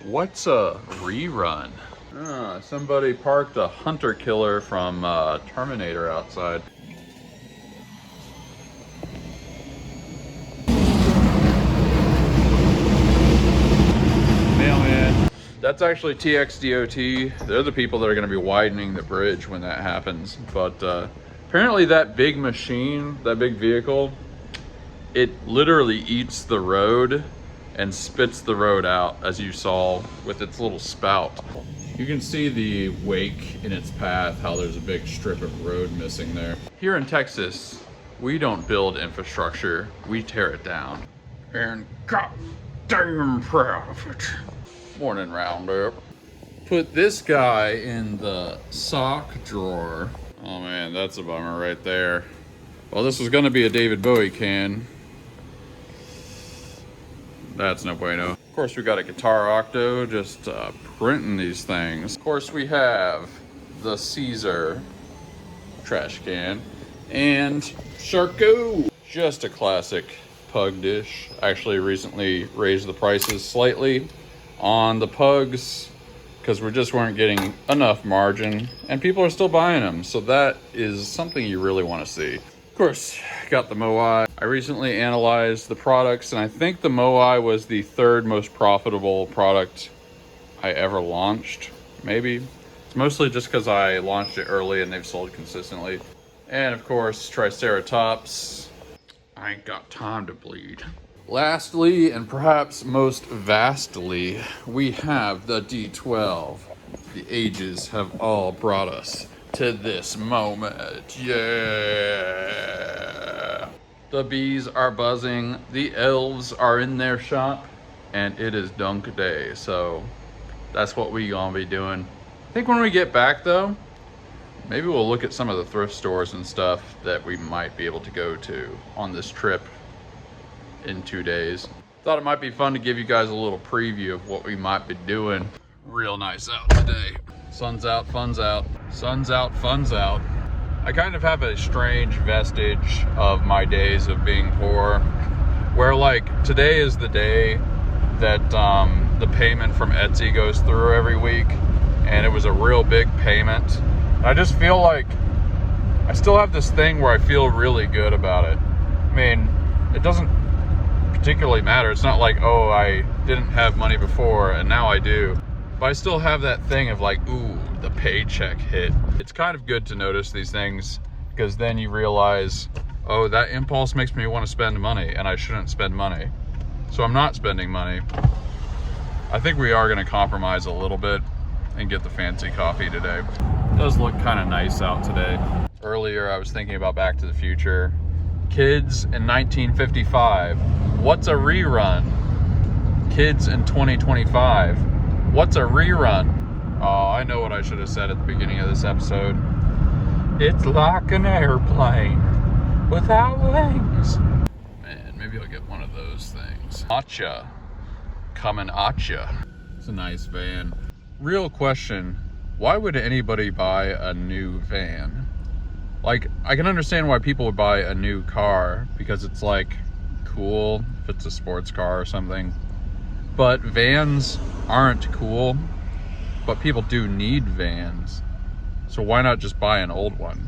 What's a rerun? Somebody parked a hunter killer from Terminator outside. Mailman. That's actually TXDOT. They're the people that are going to be widening the bridge when that happens. But apparently that big machine, that big vehicle, it literally eats the road and spits the road out, as you saw with its little spout. You can see the wake in its path, how there's a big strip of road missing there. Here in Texas, we don't build infrastructure, we tear it down. And goddamn proud of it. Morning roundup. Put this guy in the sock drawer. Oh man, that's a bummer right there. Well, this was gonna be a David Bowie can. That's no bueno. Of course, we got a Guitar Octo, just printing these things. Of course, we have the Caesar trash can and Charcot. Just a classic pug dish. Actually, recently raised the prices slightly on the pugs because we just weren't getting enough margin, and people are still buying them. So that is something you really want to see. Of course, got the Moai. I recently analyzed the products, and I think the Moai was the third most profitable product I ever launched, maybe. It's mostly just because I launched it early and they've sold consistently. And of course, Triceratops. I ain't got time to bleed. Lastly, and perhaps most vastly, we have the D12. The ages have all brought us to this moment. Yeah. The bees are buzzing, the elves are in their shop, and it is dunk day. So that's what we gonna be doing. I think when we get back though, maybe we'll look at some of the thrift stores and stuff that we might be able to go to on this trip in 2 days. Thought it might be fun to give you guys a little preview of what we might be doing. Real nice out today. Sun's out, fun's out. Sun's out, fun's out. I kind of have a strange vestige of my days of being poor, where like today is the day that the payment from Etsy goes through every week, and it was a real big payment. I just feel like I still have this thing where I feel really good about it. I mean, it doesn't particularly matter. It's not like, oh, I didn't have money before and now I do. But I still have that thing of like, ooh, the paycheck hit. It's kind of good to notice these things, because then you realize, oh, that impulse makes me want to spend money and I shouldn't spend money. So I'm not spending money. I think we are going to compromise a little bit and get the fancy coffee today. It does look kind of nice out today. Earlier I was thinking about Back to the Future. Kids in 1955, what's a rerun? Kids in 2025, what's a rerun? Oh, I know what I should have said at the beginning of this episode. It's like an airplane without wings. Man, maybe I'll get one of those things. Atcha, coming atcha. It's a nice van. Real question, why would anybody buy a new van? Like, I can understand why people would buy a new car, because it's like cool if it's a sports car or something. But vans aren't cool, but people do need vans. So why not just buy an old one?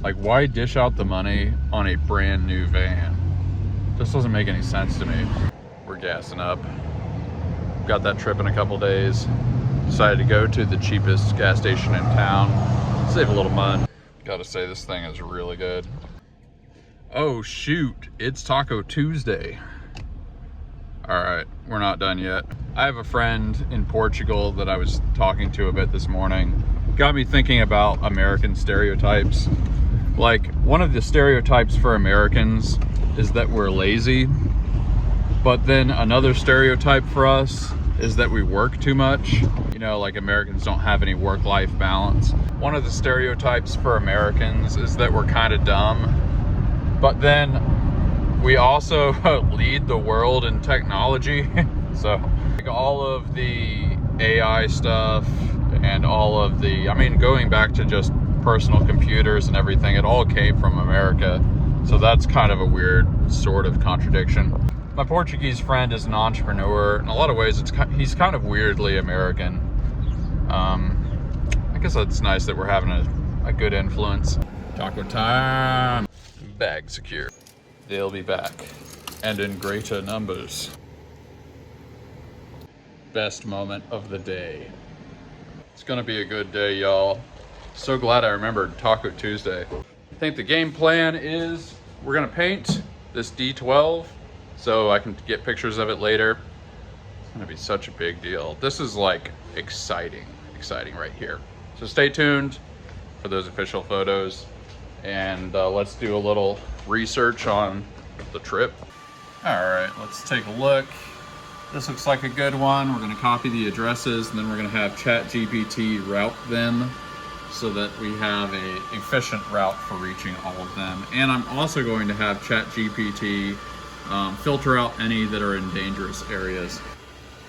Like, why dish out the money on a brand new van? This doesn't make any sense to me. We're gassing up. Got that trip in a couple days. Decided to go to the cheapest gas station in town. Save a little money. Gotta say, this thing is really good. Oh shoot, it's Taco Tuesday. Alright, we're not done yet. I have a friend in Portugal that I was talking to a bit this morning. Got me thinking about American stereotypes. Like, one of the stereotypes for Americans is that we're lazy. But then another stereotype for us is that we work too much. You know, like Americans don't have any work-life balance. One of the stereotypes for Americans is that we're kind of dumb. But then we also lead the world in technology. So like all of the AI stuff and all of the, I mean, going back to just personal computers and everything, it all came from America. So that's kind of a weird sort of contradiction. My Portuguese friend is an entrepreneur. In a lot of ways, he's kind of weirdly American. I guess it's nice that we're having a good influence. Taco time. Bag secure. They'll be back, and in greater numbers. Best moment of the day. It's gonna be a good day, y'all. So glad I remembered Taco Tuesday. I think the game plan is we're gonna paint this D12 so I can get pictures of it later. It's gonna be such a big deal. This is like exciting right here. So stay tuned for those official photos, and let's do a little research on the trip. All right, let's take a look. This looks like a good one. We're gonna copy the addresses, and then we're gonna have ChatGPT route them so that we have an efficient route for reaching all of them. And I'm also going to have ChatGPT filter out any that are in dangerous areas.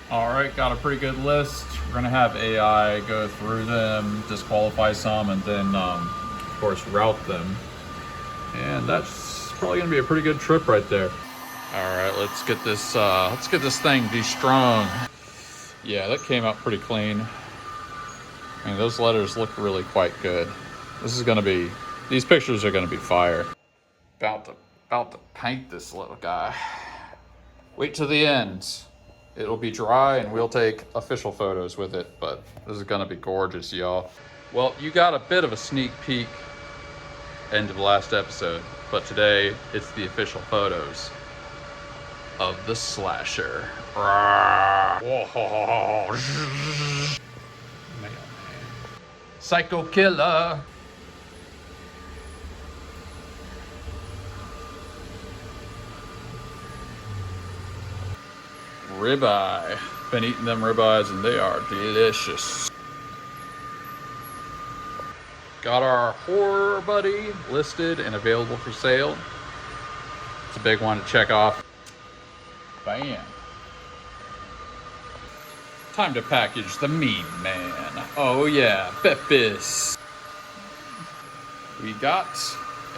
All right, got a pretty good list. We're gonna have AI go through them, disqualify some, and then of course route them. And that's probably gonna be a pretty good trip right there. All right, let's get this thing destrung. Yeah, that came out pretty clean. I mean, those letters look really quite good. These pictures are gonna be fire. About to paint this little guy. Wait till the end. It'll be dry and we'll take official photos with it, but this is gonna be gorgeous, y'all. Well, you got a bit of a sneak peek end of last episode, but today it's the official photos of the slasher. Psycho killer. Ribeye. Been eating them ribeyes and they are delicious. Got our horror buddy listed and available for sale. It's a big one to check off. Bam. Time to package the meme man. Oh yeah, Pepis. We got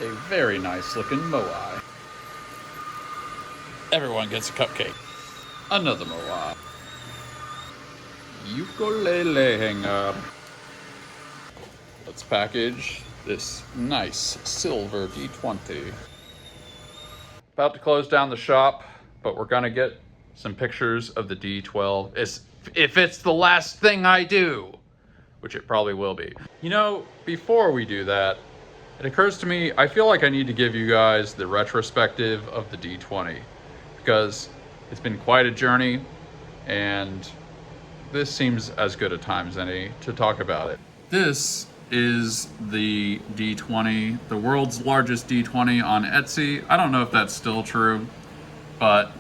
a very nice looking moai. Everyone gets a cupcake. Another moai. Ukulele hanger. Let's package this nice silver D20. About to close down the shop, but we're gonna get some pictures of the D12. If it's the last thing I do, which it probably will be. You know, before we do that, it occurs to me, I feel like I need to give you guys the retrospective of the D20, because it's been quite a journey, and this seems as good a time as any to talk about it. This is the D20, the world's largest D20 on Etsy. I don't know if that's still true, but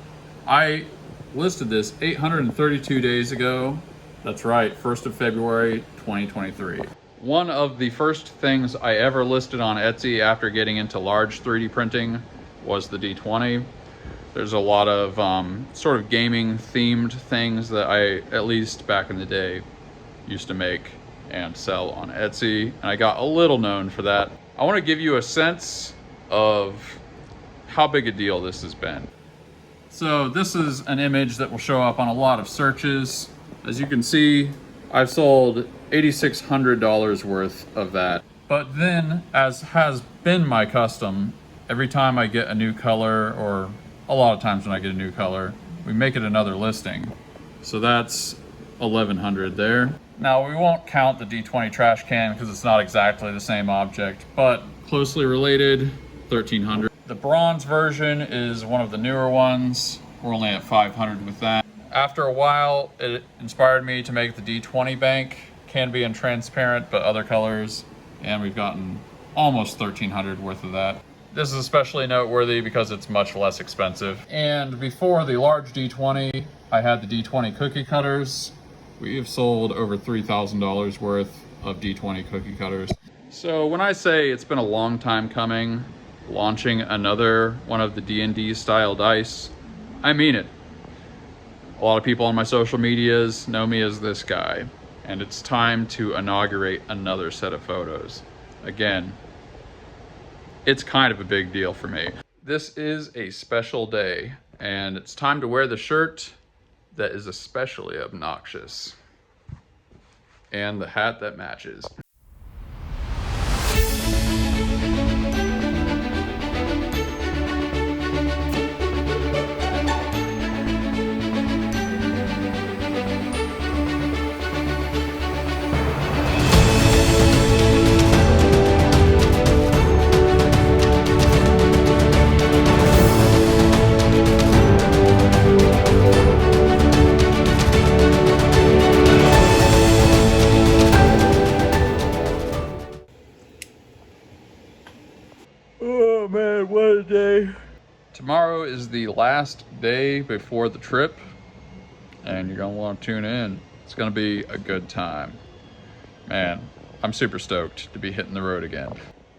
I listed this 832 days ago. That's right, 1st of February, 2023. One of the first things I ever listed on Etsy after getting into large 3D printing was the D20. There's a lot of sort of gaming themed things that I, at least back in the day, used to make and sell on Etsy, and I got a little known for that. I want to give you a sense of how big a deal this has been. So this is an image that will show up on a lot of searches. As you can see, I've sold $8,600 worth of that. But then, as has been my custom, every time I get a new color, or a lot of times when I get a new color, we make it another listing. So that's 1,100 there. Now we won't count the D20 trash can because it's not exactly the same object, but closely related, 1,300. The bronze version is one of the newer ones. We're only at 500 with that. After a while, it inspired me to make the D20 bank. Can be in transparent, but other colors. And we've gotten almost 1,300 worth of that. This is especially noteworthy because it's much less expensive. And before the large D20, I had the D20 cookie cutters. We have sold over $3,000 worth of D20 cookie cutters. So when I say it's been a long time coming, launching another one of the D&D style dice, I mean it. A lot of people on my social medias know me as this guy, and it's time to inaugurate another set of photos. Again, it's kind of a big deal for me. This is a special day And it's time to wear the shirt that is especially obnoxious. And the hat that matches. Oh man, what a day. Tomorrow is the last day before the trip, and you're gonna want to tune in. It's gonna be a good time. Man, I'm super stoked to be hitting the road again.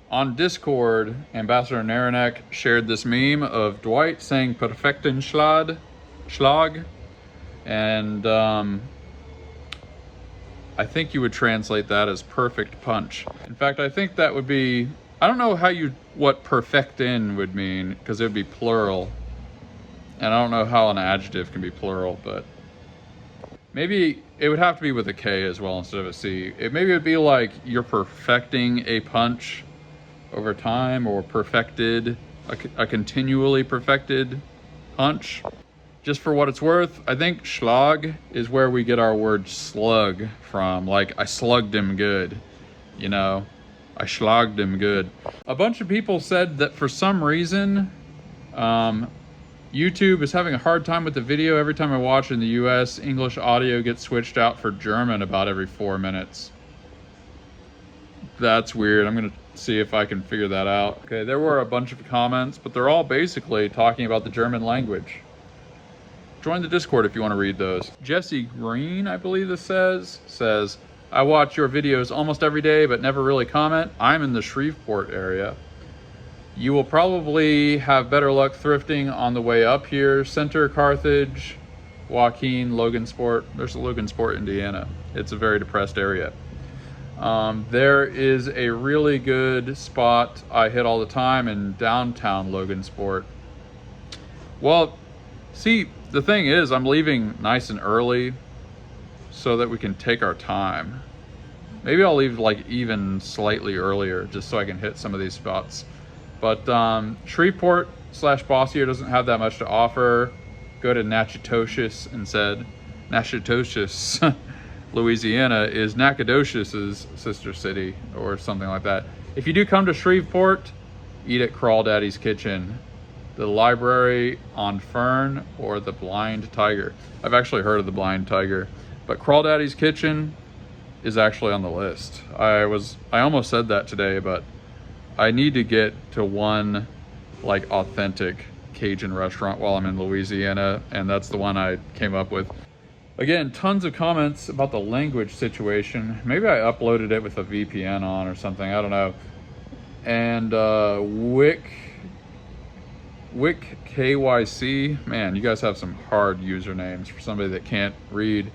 On Discord, Ambassador Naranek shared this meme of Dwight saying Perfekten Schlag, and I think you would translate that as perfect punch. In fact, I think that would be, I don't know what perfecten would mean, because it would be plural. And I don't know how an adjective can be plural, but maybe it would have to be with a K as well instead of a C. Maybe it would be like you're perfecting a punch over time, or perfected, a continually perfected punch. Just for what it's worth, I think schlag is where we get our word slug from. Like, I slugged him good, you know? I schlagged him good. A bunch of people said that for some reason, YouTube is having a hard time with the video. Every time I watch in the US, English audio gets switched out for German about every 4 minutes. That's weird. I'm gonna see if I can figure that out. Okay, there were a bunch of comments, but they're all basically talking about the German language. Join the Discord if you want to read those. Jesse Green, I believe this says, I watch your videos almost every day, but never really comment. I'm in the Shreveport area. You will probably have better luck thrifting on the way up here. Center, Carthage, Joaquin, Logansport. There's a Logansport, Indiana. It's a very depressed area. There is a really good spot I hit all the time in downtown Logansport. Well, see, the thing is, I'm leaving nice and early so that we can take our time. Maybe I'll leave like even slightly earlier just so I can hit some of these spots. But Shreveport/Bossier doesn't have that much to offer. Go to Natchitoches instead. Natchitoches, Louisiana is Nacogdoches' sister city or something like that. If you do come to Shreveport, eat at Crawdaddy's Kitchen, the Library on Fern, or the Blind Tiger. I've actually heard of the Blind Tiger, but Crawdaddy's Kitchen is actually on the list. I almost said that today, but I need to get to one like authentic Cajun restaurant while I'm in Louisiana, and that's the one I came up with. Again, tons of comments about the language situation. Maybe I uploaded it with a VPN on or something, I don't know. And Wick KYC, man, you guys have some hard usernames for somebody that can't read.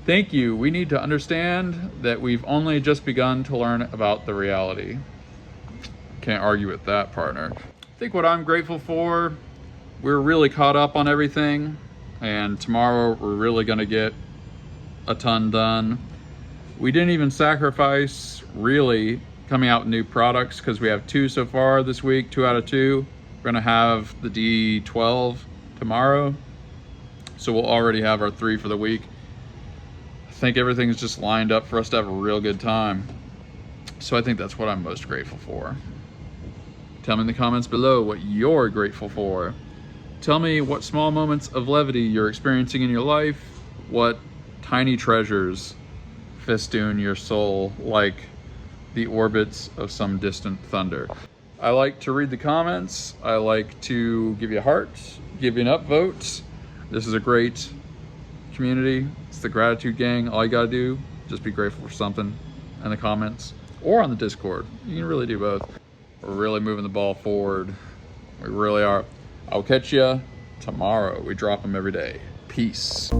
Thank you. We need to understand that we've only just begun to learn about the reality. Can't argue with that, partner. I think what I'm grateful for, we're really caught up on everything, and tomorrow we're really gonna get a ton done. We didn't even sacrifice really coming out with new products because we have 2 so far this week, 2 out of 2. We're gonna have the D12 tomorrow, so we'll already have our 3 for the week. I think everything's just lined up for us to have a real good time. So I think that's what I'm most grateful for. Tell me in the comments below what you're grateful for. Tell me what small moments of levity you're experiencing in your life, what tiny treasures festoon your soul like the orbits of some distant thunder. I like to read the comments. I like to give you a heart, give you an upvote. This is a great community. It's the Gratitude Gang. All you gotta do, just be grateful for something in the comments or on the Discord. You can really do both. We're really moving the ball forward. We really are. I'll catch you tomorrow. We drop them every day. Peace.